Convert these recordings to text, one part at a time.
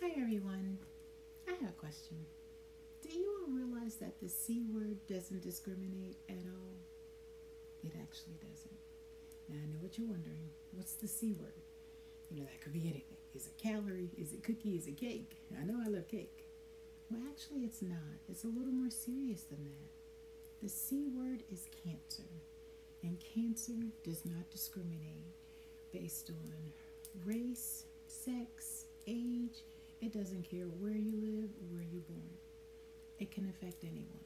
Hi everyone. I have a question. Do you all realize that the C word doesn't discriminate at all? It actually doesn't. Now I know what you're wondering. What's the C word? That could be anything. Is it calorie? Is it cookie? Is it cake? I know I love cake. Well, actually, it's not. It's a little more serious than that. The C word is cancer, and cancer does not discriminate based on race, sex, age. It doesn't care where you live or where you're born. It can affect anyone.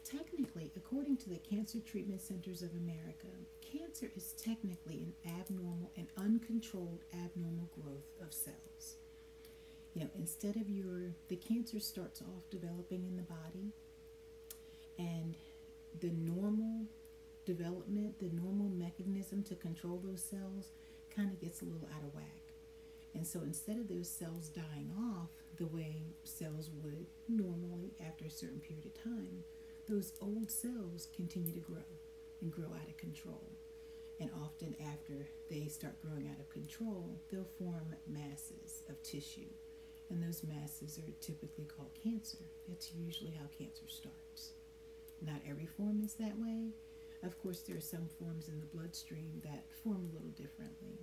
Technically, according to the Cancer Treatment Centers of America, cancer is technically an abnormal and uncontrolled abnormal growth of cells. Instead of the cancer starts off developing in the body, and the normal development, the normal mechanism to control those cells kind of gets a little out of whack. And so instead of those cells dying off the way cells would normally after a certain period of time, those old cells continue to grow and grow out of control. And often after they start growing out of control, they'll form masses of tissue. And those masses are typically called cancer. That's usually how cancer starts. Not every form is that way. Of course, there are some forms in the bloodstream that form a little differently.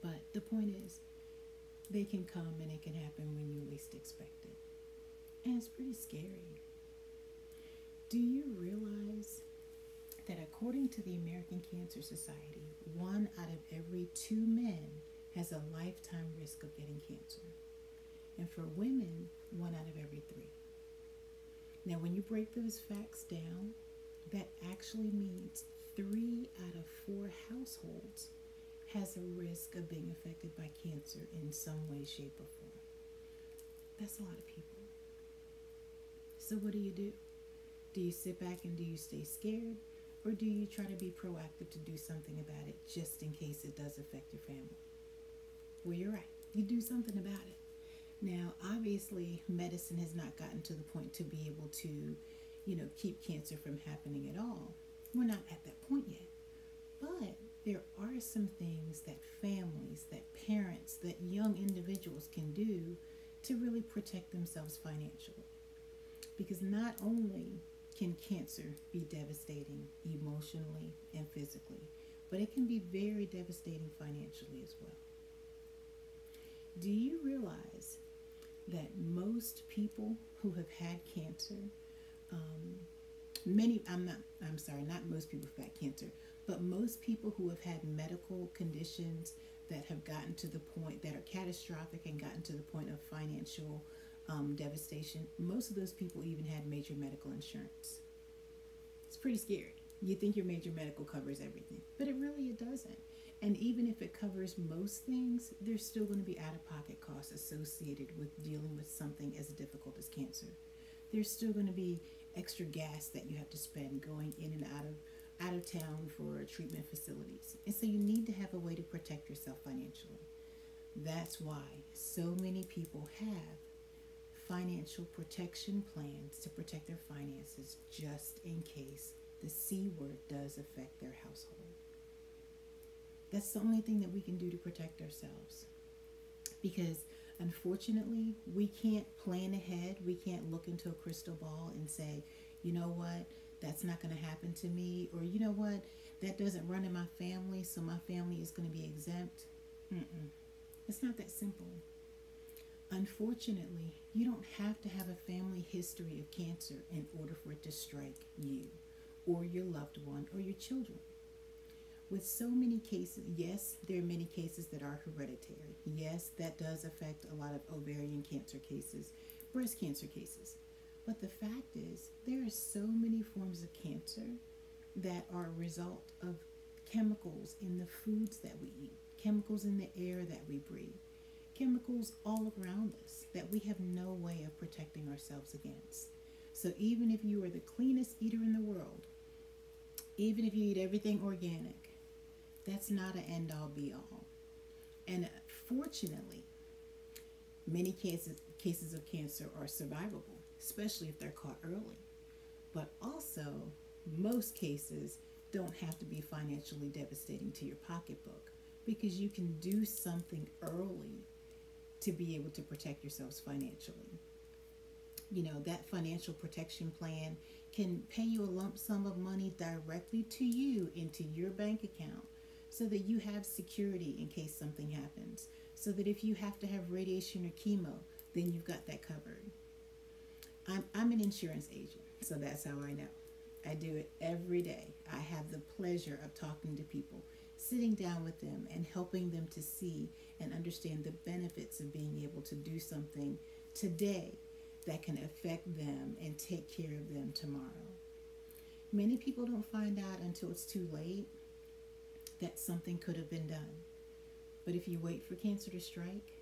But the point is, they can come and it can happen when you least expect it. And it's pretty scary. Do you realize that according to the American Cancer Society, 1 out of every 2 men has a lifetime risk of getting cancer? And for women, 1 out of every 3. Now, when you break those facts down, that actually means 3 out of 4 households has a risk of being affected by cancer in some way, shape, or form. That's a lot of people. So what do? Do you sit back and do you stay scared? Or do you try to be proactive to do something about it just in case it does affect your family? Well, you're right. You do something about it. Now, obviously, medicine has not gotten to the point to be able to, keep cancer from happening at all. We're not at that point yet. But there are some things that families, that parents, that young individuals can do to really protect themselves financially. Because not only can cancer be devastating emotionally and physically, but it can be very devastating financially as well. Do you realize that most people who have had cancer, not most people who've had cancer, but most people who have had medical conditions that have gotten to the point that are catastrophic and gotten to the point of financial devastation, most of those people even had major medical insurance. It's pretty scary. You think your major medical covers everything, but it doesn't. And even if it covers most things, there's still going to be out-of-pocket costs associated with dealing with something as difficult as cancer. There's still going to be extra gas that you have to spend going in and out of town for treatment facilities. And so you need to have a way to protect yourself financially. That's why so many people have financial protection plans to protect their finances just in case the C word does affect their household. That's the only thing that we can do to protect ourselves. Because unfortunately, we can't plan ahead. We can't look into a crystal ball and say, you know what, that's not going to happen to me. Or you know what, that doesn't run in my family, so my family is going to be exempt. It's not that simple. Unfortunately, you don't have to have a family history of cancer in order for it to strike you or your loved one or your children. With so many cases, yes, there are many cases that are hereditary. Yes, that does affect a lot of ovarian cancer cases, breast cancer cases. But the fact is, there are so many forms of cancer that are a result of chemicals in the foods that we eat, chemicals in the air that we breathe, chemicals all around us that we have no way of protecting ourselves against. So even if you are the cleanest eater in the world, even if you eat everything organic, that's not an end-all be-all. And fortunately, many cases of cancer are survivable, especially if they're caught early. But also, most cases don't have to be financially devastating to your pocketbook because you can do something early to be able to protect yourselves financially. You know, that financial protection plan can pay you a lump sum of money directly to you into your bank account so that you have security in case something happens. So that if you have to have radiation or chemo, then you've got that covered. I'm an insurance agent, so that's how I know. I do it every day. I have the pleasure of talking to people, sitting down with them, and helping them to see and understand the benefits of being able to do something today that can affect them and take care of them tomorrow. Many people don't find out until it's too late that something could have been done. But if you wait for cancer to strike,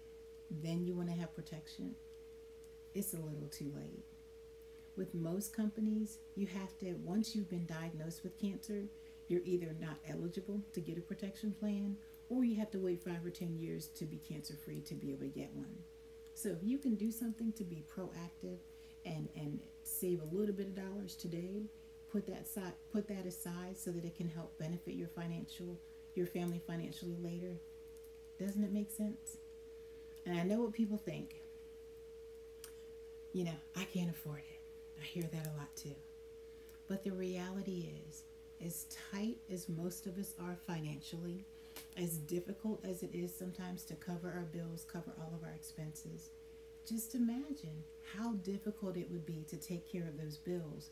then you want to have protection, it's a little too late. With most companies, you have to, once you've been diagnosed with cancer, you're either not eligible to get a protection plan or you have to wait 5 or 10 years to be cancer free to be able to get one. So if you can do something to be proactive and save a little bit of dollars today, put that aside so that it can help benefit your family financially later. Doesn't it make sense? And I know what people think. You know, I can't afford it. I hear that a lot too. But the reality is, as tight as most of us are financially, as difficult as it is sometimes to cover our bills, cover all of our expenses, just imagine how difficult it would be to take care of those bills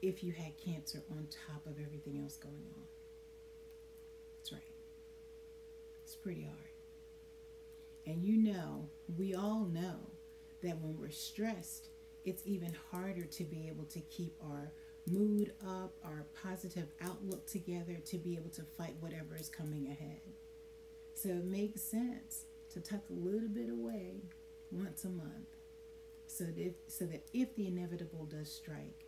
if you had cancer on top of everything else going on. That's right. It's pretty hard. And you know, we all know that when we're stressed, it's even harder to be able to keep our mood up, our positive outlook together, to be able to fight whatever is coming ahead. So it makes sense to tuck a little bit away once a month so that if the inevitable does strike,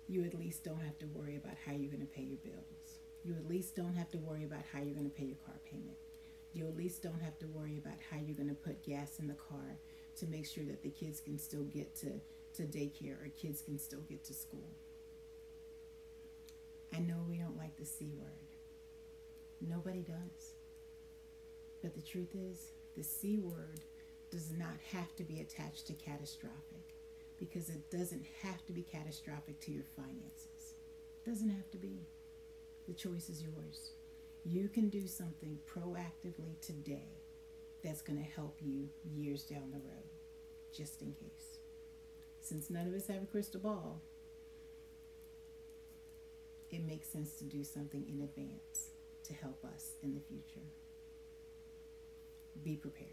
you at least don't have to worry about how you're going to pay your bills. You at least don't have to worry about how you're going to pay your car payment. You at least don't have to worry about how you're going to put gas in the car to make sure that the kids can still get to daycare or kids can still get to school. I know we don't like the C word. Nobody does. But the truth is, the C word does not have to be attached to catastrophic, because it doesn't have to be catastrophic to your finances. It doesn't have to be. The choice is yours. You can do something proactively today that's going to help you years down the road, just in case. Since none of us have a crystal ball, it makes sense to do something in advance to help us in the future. Be prepared.